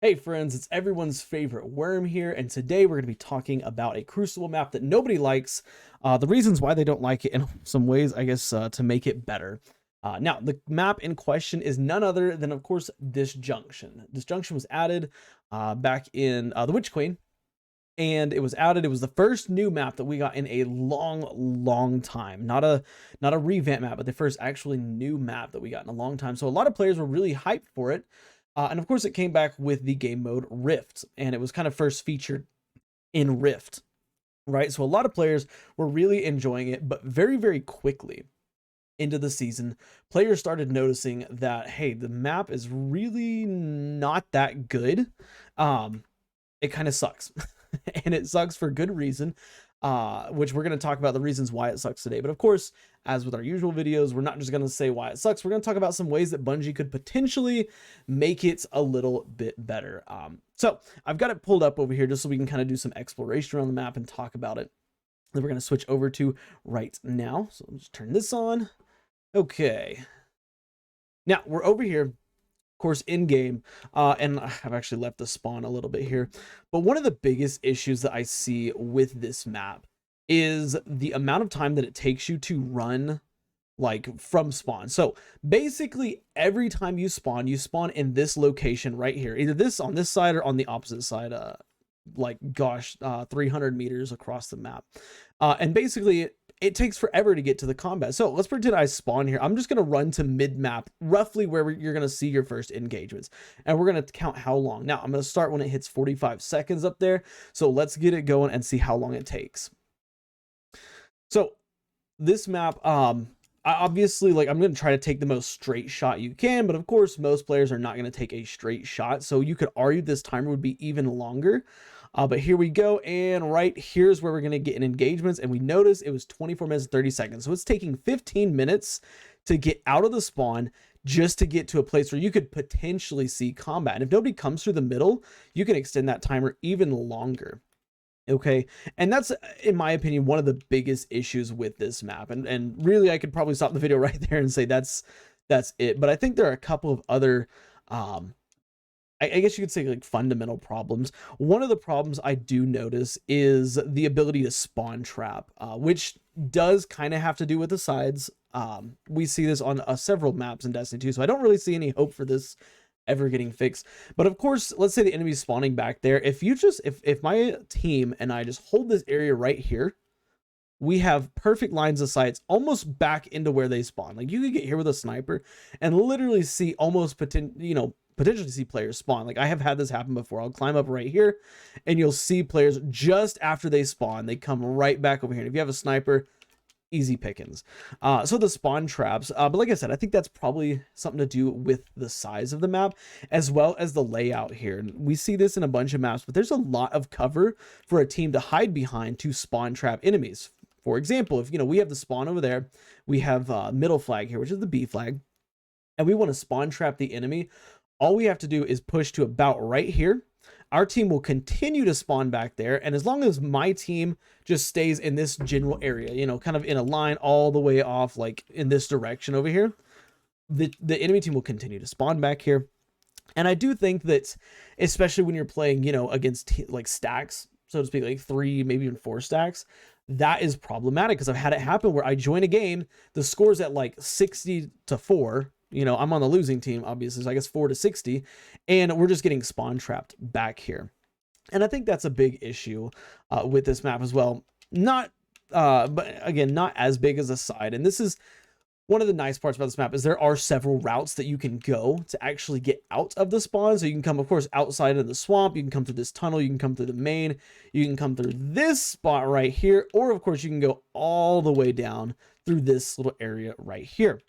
Hey friends, it's everyone's favorite Worm here, and today we're going to be talking about a Crucible map that nobody likes, the reasons why they don't like it, and some ways, I guess, to make it better. Now, the map in question is none other than, of course, Disjunction. Disjunction was added back in the Witch Queen, and it was the first new map that we got in a long time. Not a revamp map, but the first actually new map that we got in a long time. So a lot of players were really hyped for it. And of course, it came back with the game mode Rift, and it was kind of first featured in Rift, right? So a lot of players were really enjoying it, but very quickly into the season, players started noticing that, hey, the map is really not that good. It kind of sucks. And it sucks for good reason, which we're going to talk about the reasons why it sucks today. But of course, as with our usual videos, we're not just going to say why it sucks. We're going to talk about some ways that Bungie could potentially make it a little bit better. So I've got it pulled up over here just so we can kind of do some exploration around the map and talk about it. Then we're going to switch over to right now. So let's turn this on. Okay. Now we're over here, course, in game, and I've actually left the spawn a little bit here, but one of the biggest issues that I see with this map is the amount of time that it takes you to run like from spawn. So basically every time you spawn in this location right here, either this on this side or on the opposite side, like 300 meters across the map, and basically it takes forever to get to the combat. So let's pretend I spawn here. I'm just going to run to mid-map, roughly where you're going to see your first engagements. And we're going to count how long. Now, I'm going to start when it hits 45 seconds up there. So let's get it going and see how long it takes. So this map, obviously, like, I'm going to try to take the most straight shot you can. But of course, most players are not going to take a straight shot. So you could argue this timer would be even longer. But here we go, and right here's where we're going to get in engagements, and we notice it was 24 minutes and 30 seconds. So it's taking 15 minutes to get out of the spawn just to get to a place where you could potentially see combat. And if nobody comes through the middle, you can extend that timer even longer. Okay, and that's, in my opinion, one of the biggest issues with this map. And really, I could probably stop the video right there and say that's it. But I think there are a couple of other I guess you could say, like, fundamental problems. One of the problems I do notice is the ability to spawn trap, which does kind of have to do with the sides. We see this on several maps in Destiny 2, so I don't really see any hope for this ever getting fixed. But of course, let's say the enemy's spawning back there. If my team and I just hold this area right here, we have perfect lines of sight almost back into where they spawn. Like, you could get here with a sniper and literally see almost potentially see players spawn. Like, I have had this happen before. I'll climb up right here and you'll see players just after they spawn, they come right back over here. And if you have a sniper, easy pickings. So the spawn traps, but like I said, I think that's probably something to do with the size of the map as well as the layout here. And we see this in a bunch of maps, but there's a lot of cover for a team to hide behind to spawn trap enemies. For example, if we have the spawn over there, we have middle flag here, which is the B flag, and we want to spawn trap the enemy. All we have to do is push to about right here. Our team will continue to spawn back there. And as long as my team just stays in this general area, kind of in a line all the way off, like in this direction over here, the enemy team will continue to spawn back here. And I do think that, especially when you're playing, against like stacks, so to speak, like 3, maybe even 4 stacks, that is problematic because I've had it happen where I join a game, the score's at like 60-4. I'm on the losing team, obviously, so I guess 4-60, and we're just getting spawn trapped back here. And I think that's a big issue with this map as well. But again, not as big as a side. And this is one of the nice parts about this map is there are several routes that you can go to actually get out of the spawn. So you can come, of course, outside of the swamp. You can come through this tunnel. You can come through the main. You can come through this spot right here. Or, of course, you can go all the way down through this little area right here.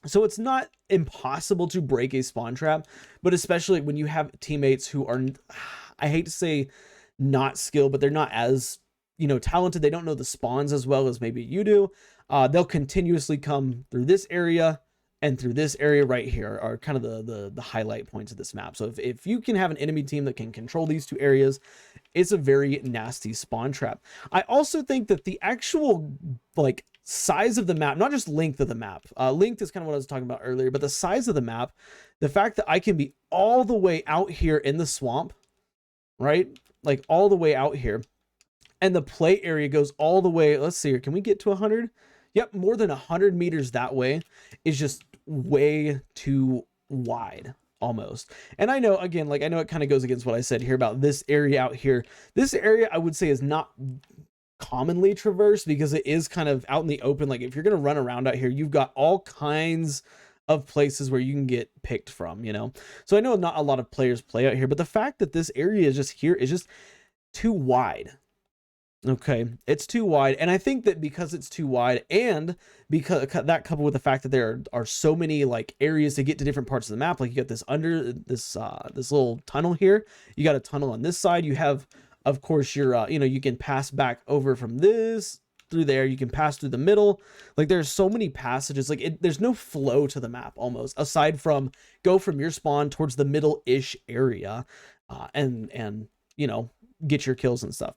So it's not impossible to break a spawn trap, but especially when you have teammates who are, I hate to say not skilled, but they're not as, talented. They don't know the spawns as well as maybe you do. They'll continuously come through this area and through this area right here are kind of the highlight points of this map. So if you can have an enemy team that can control these two areas, it's a very nasty spawn trap. I also think that the actual, like, size of the map, not just length of the map. Length is kind of what I was talking about earlier, but the size of the map, the fact that I can be all the way out here in the swamp, right? Like all the way out here, and the play area goes all the way. Let's see here. Can we get to 100? Yep, more than 100 meters that way is just way too wide almost. And I know, again, like I know it kind of goes against what I said here about this area out here. This area I would say is not commonly traversed because it is kind of out in the open. Like if you're going to run around out here, you've got all kinds of places where you can get picked from, you know? So I know not a lot of players play out here, but the fact that this area is just here is just too wide. Okay, it's too wide, and I think that because it's too wide, and because that coupled with the fact that there are so many like areas to get to different parts of the map, like you got this under this little tunnel here, you got a tunnel on this side, you have, of course, your you know, you can pass back over from this through there, you can pass through the middle, like there's so many passages, like there's no flow to the map almost, aside from go from your spawn towards the middle-ish area, and you know, get your kills and stuff.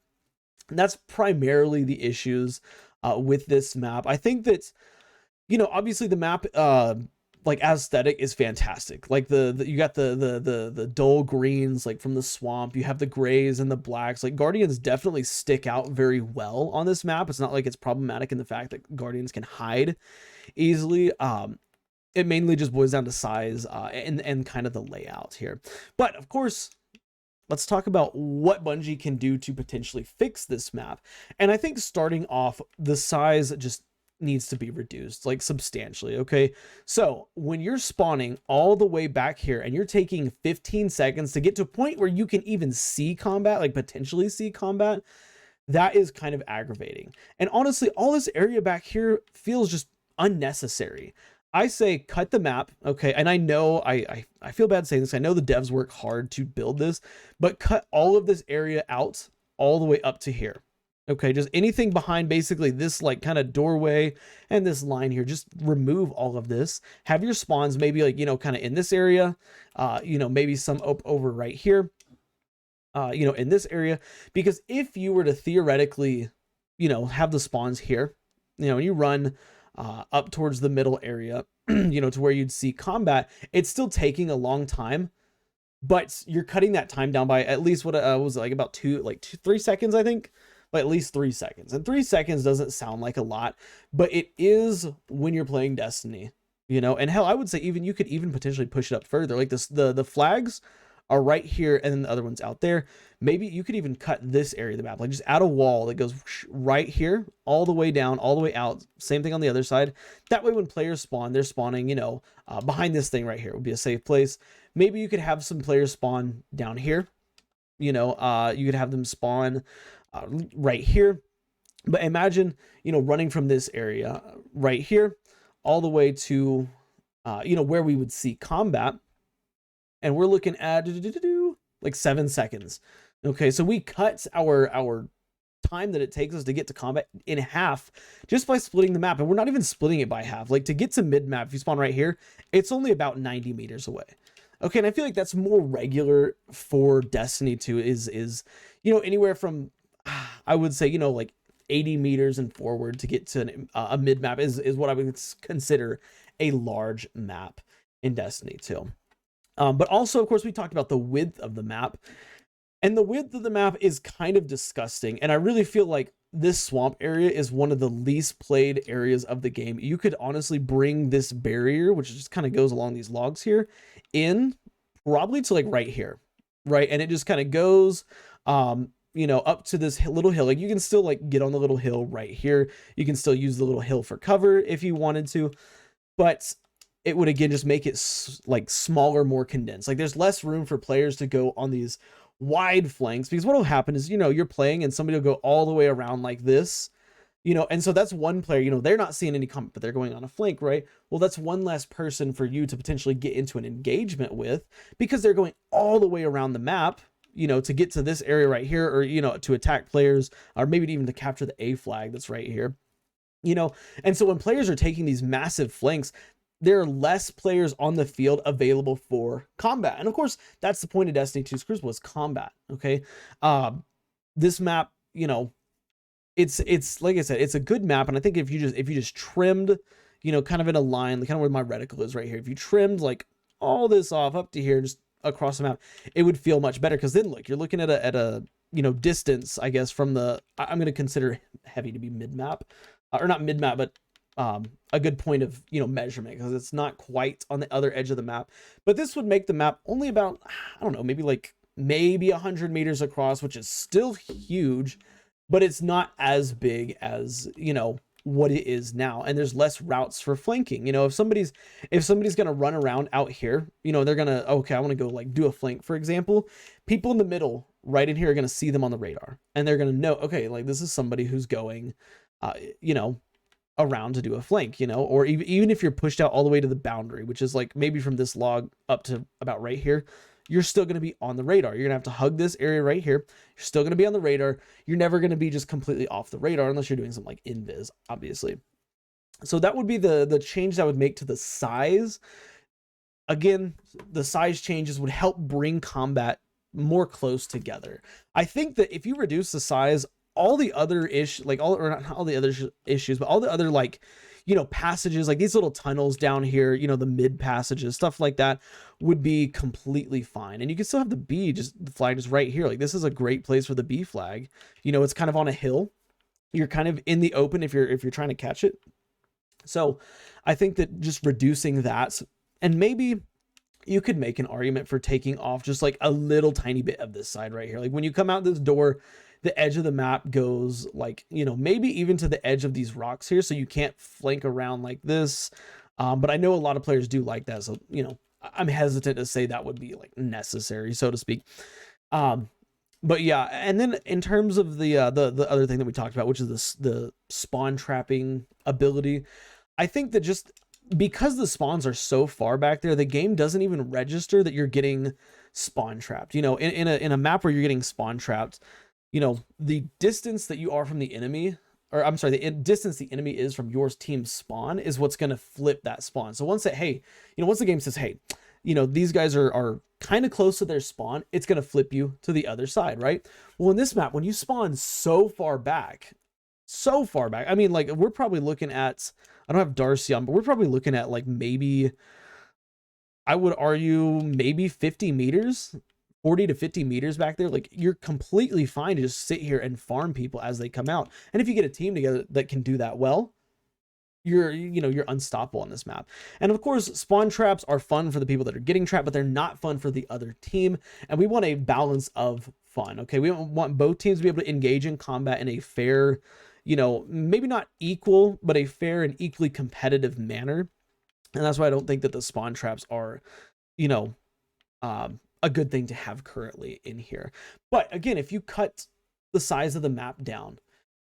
And that's primarily the issues with this map. I think that, you know, obviously the map like aesthetic is fantastic. Like you got the dull greens like from the swamp, you have the grays and the blacks. Like Guardians definitely stick out very well on this map. It's not like it's problematic in the fact that Guardians can hide easily. It mainly just boils down to size and kind of the layout here. But of course, let's talk about what Bungie can do to potentially fix this map. And I think starting off, the size just needs to be reduced, like substantially, okay? So when you're spawning all the way back here and you're taking 15 seconds to get to a point where you can even see combat, like potentially see combat, that is kind of aggravating. And honestly, all this area back here feels just unnecessary. I say cut the map, okay? And I know I feel bad saying this. I know the devs work hard to build this, but cut all of this area out all the way up to here. Okay, just anything behind basically this like kind of doorway and this line here, just remove all of this. Have your spawns maybe like, you know, kind of in this area, you know, maybe some up over right here, you know, in this area, because if you were to theoretically, you know, have the spawns here, you know, and you run up towards the middle area, you know, to where you'd see combat, it's still taking a long time, but you're cutting that time down by at least what was it, like about 3 seconds, I think, but at least 3 seconds. And 3 seconds doesn't sound like a lot, but it is when you're playing Destiny, you know. And hell, I would say even you could even potentially push it up further. Like this, the flags are right here, and then the other one's out there. Maybe you could even cut this area of the map, like just add a wall that goes right here, all the way down, all the way out. Same thing on the other side. That way, when players spawn, they're spawning, you know, behind this thing right here. It would be a safe place. Maybe you could have some players spawn down here. You know, you could have them spawn right here. But imagine, you know, running from this area right here all the way to, you know, where we would see combat. And we're looking at like 7 seconds. Okay, so we cut our time that it takes us to get to combat in half just by splitting the map. And we're not even splitting it by half. Like to get to mid map, if you spawn right here, it's only about 90 meters away. Okay, and I feel like that's more regular for Destiny 2 is you know, anywhere from, I would say, you know, like 80 meters and forward to get to a mid map is what I would consider a large map in Destiny 2. But also, of course, we talked about the width of the map, and the width of the map is kind of disgusting. And I really feel like this swamp area is one of the least played areas of the game. You could honestly bring this barrier, which just kind of goes along these logs here, in probably to like right here, right? And it just kind of goes, you know, up to this little hill. Like you can still like get on the little hill right here. You can still use the little hill for cover if you wanted to, but it would again just make it like smaller, more condensed. Like there's less room for players to go on these wide flanks, because what will happen is, you know, you're playing and somebody will go all the way around like this, you know, and so that's one player, you know, they're not seeing any combat, but they're going on a flank, right? Well, that's one less person for you to potentially get into an engagement with, because they're going all the way around the map, you know, to get to this area right here, or, you know, to attack players, or maybe even to capture the A flag that's right here, you know. And so when players are taking these massive flanks, there are less players on the field available for combat. And of course, that's the point of Destiny 2's Crucible, is combat, okay? This map, you know, it's like I said, it's a good map, and I think if you just trimmed, kind of in a line, kind of where my reticle is right here, if you trimmed like all this off up to here, just across the map, it would feel much better. Because then look, you're looking at a distance, I guess, from the, I'm going to consider heavy to be mid map, or not mid map, but a good point of measurement, because it's not quite on the other edge of the map. But this would make the map only about, I don't know, maybe 100 meters across, which is still huge, but it's not as big as what it is now. And there's less routes for flanking. If somebody's gonna run around out here, they're gonna, okay, I want to go like do a flank, for example. People in the middle right in here are gonna see them on the radar, and they're gonna know, okay, like this is somebody who's going around to do a flank, or even if you're pushed out all the way to the boundary, which is like maybe from this log up to about right here, you're still going to be on the radar. You're gonna have to hug this area right here. You're still going to be on the radar. You're never going to be just completely off the radar unless you're doing something like invis, obviously. So that would be the change that would make to the size. Again, the size changes would help bring combat more close together. I think that if you reduce the size, all the other not all the other issues, but all the other passages, like these little tunnels down here, the mid passages, stuff like that would be completely fine. And you can still have the flag just right here. Like this is a great place for the B flag. It's kind of on a hill. You're kind of in the open if you're trying to catch it. So I think that just reducing that, and maybe you could make an argument for taking off just like a little tiny bit of this side right here. Like when you come out this door, the edge of the map goes like, maybe even to the edge of these rocks here. So you can't flank around like this. But I know a lot of players do like that. So, I'm hesitant to say that would be like necessary, so to speak. But yeah. And then in terms of the other thing that we talked about, which is the spawn trapping ability, I think that just because the spawns are so far back there, the game doesn't even register that you're getting spawn trapped. In a map where you're getting spawn trapped, the distance that you are from the enemy, or I'm sorry, the distance the enemy is from your team's spawn is what's going to flip that spawn. So once the game says, hey, these guys are kind of close to their spawn, it's going to flip you to the other side, right? Well, in this map, when you spawn so far back, I mean, like we're probably looking at, I don't have Darcy on, but we're probably looking at like maybe, I would argue maybe 50 meters, 40 to 50 meters back there. Like you're completely fine to just sit here and farm people as they come out. And if you get a team together that can do that well, you're unstoppable on this map. And of course, spawn traps are fun for the people that are getting trapped, but they're not fun for the other team. And we want a balance of fun. Okay. We want both teams to be able to engage in combat in a fair, maybe not equal, but a fair and equally competitive manner. And that's why I don't think that the spawn traps are, a good thing to have currently in here. But again, if you cut the size of the map down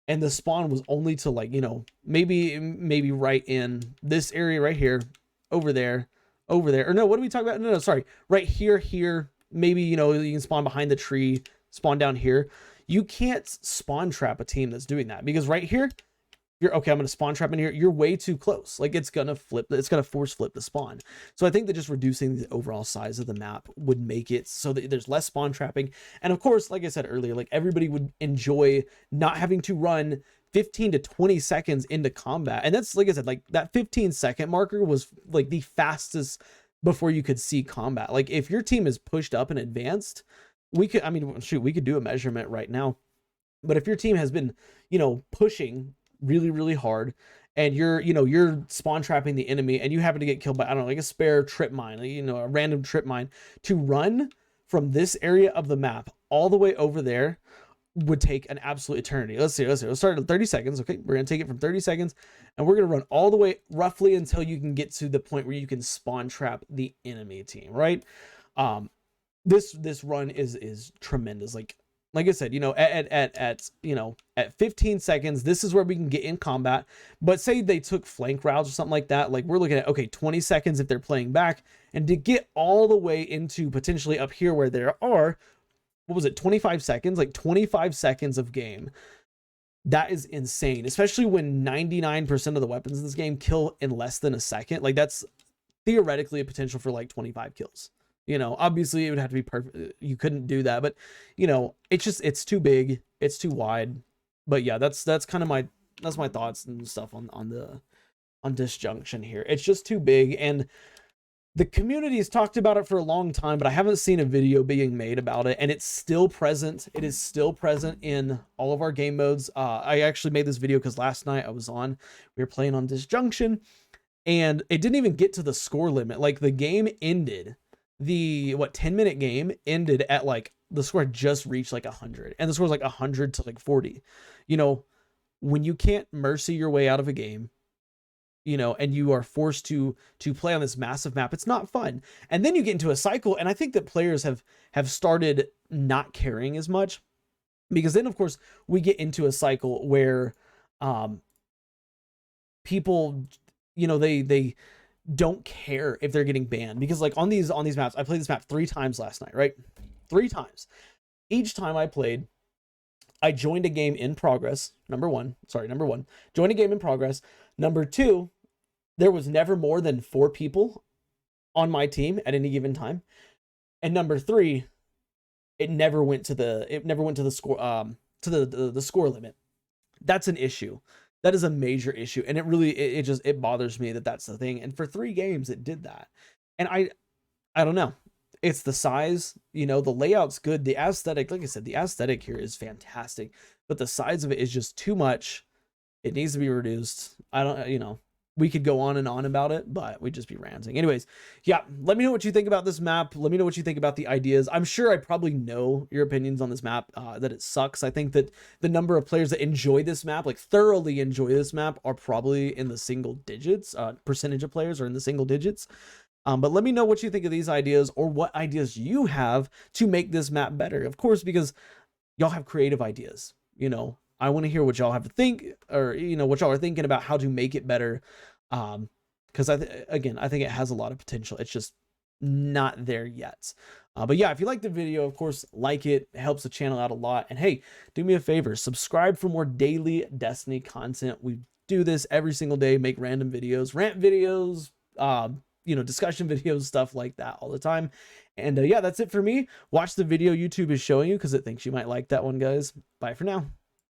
and the spawn was only to like, maybe right in this area right here, over there, or no, what are we talking about? No, sorry, right here, maybe, you can spawn behind the tree, spawn down here. You can't spawn trap a team that's doing that, because right here, you're okay, I'm going to spawn trap in here. You're way too close. Like it's going to force flip the spawn. So I think that just reducing the overall size of the map would make it so that there's less spawn trapping. And of course, like I said earlier, like everybody would enjoy not having to run 15 to 20 seconds into combat. And that's, like I said, like that 15-second marker was like the fastest before you could see combat. Like if your team is pushed up and advanced, we could do a measurement right now. But if your team has been, pushing really, really hard, and you're spawn trapping the enemy, and you happen to get killed by, I don't know, like a spare trip mine, like, a random trip mine, to run from this area of the map all the way over there would take an absolute eternity. Let's see. Let's start at 30 seconds. Okay. We're going to take it from 30 seconds, and we're going to run all the way roughly until you can get to the point where you can spawn trap the enemy team. Right. This run is tremendous. Like I said, at 15 seconds, this is where we can get in combat. But say they took flank routes or something like that. Like we're looking at, okay, 20 seconds if they're playing back, and to get all the way into potentially up here where there are, 25 seconds, like 25 seconds of game. That is insane, especially when 99% of the weapons in this game kill in less than a second. Like that's theoretically a potential for like 25 kills. Obviously it would have to be perfect. You couldn't do that, but it's too big. It's too wide. but yeah, that's kind of my thoughts and stuff on Disjunction here. It's just too big, and the community has talked about it for a long time, but I haven't seen a video being made about it, and it's still present. It is still present in all of our game modes. I actually made this video because last night we were playing on Disjunction, and it didn't even get to the score limit. Like, the game ended, the 10-minute game ended at, like, the score had just reached like 100, and the score was like 100 to like 40. You know, when you can't mercy your way out of a game, you know, and you are forced to play on this massive map, it's not fun. And then you get into a cycle, and I think that players have started not caring as much, because then of course we get into a cycle where people, you know, they don't care if they're getting banned, because like on these maps, I played this map 3 times last night, right? 3 times. Each time I played, I joined a game in progress. Number one, joined a game in progress. Number 2, there was never more than 4 people on my team at any given time. And number 3, it never went to the score to the score limit. That's an issue. That is a major issue, and it bothers me that that's the thing. And for 3 games, it did that. And I don't know. It's the size, you know, the layout's good. The aesthetic, like I said, the aesthetic here is fantastic, but the size of it is just too much. It needs to be reduced. I don't, you know, we could go on and on about it, but we'd just be ranting. Anyways, yeah, let me know what you think about this map. Let me know what you think about the ideas. I'm sure I probably know your opinions on this map, that it sucks. I think that the number of players that enjoy this map, like thoroughly enjoy this map, are probably in the single digits. Percentage of players are in the single digits. But let me know what you think of these ideas, or what ideas you have to make this map better. Of course, because y'all have creative ideas, you know. I want to hear what y'all have to think, or, you know, what y'all are thinking about how to make it better. Because again, I think it has a lot of potential. It's just not there yet. But yeah, if you like the video, of course, like it. It helps the channel out a lot. And hey, do me a favor, subscribe for more daily Destiny content. We do this every single day, make random videos, rant videos, you know, discussion videos, stuff like that all the time. And yeah, that's it for me. Watch the video YouTube is showing you, because it thinks you might like that one, guys. Bye for now.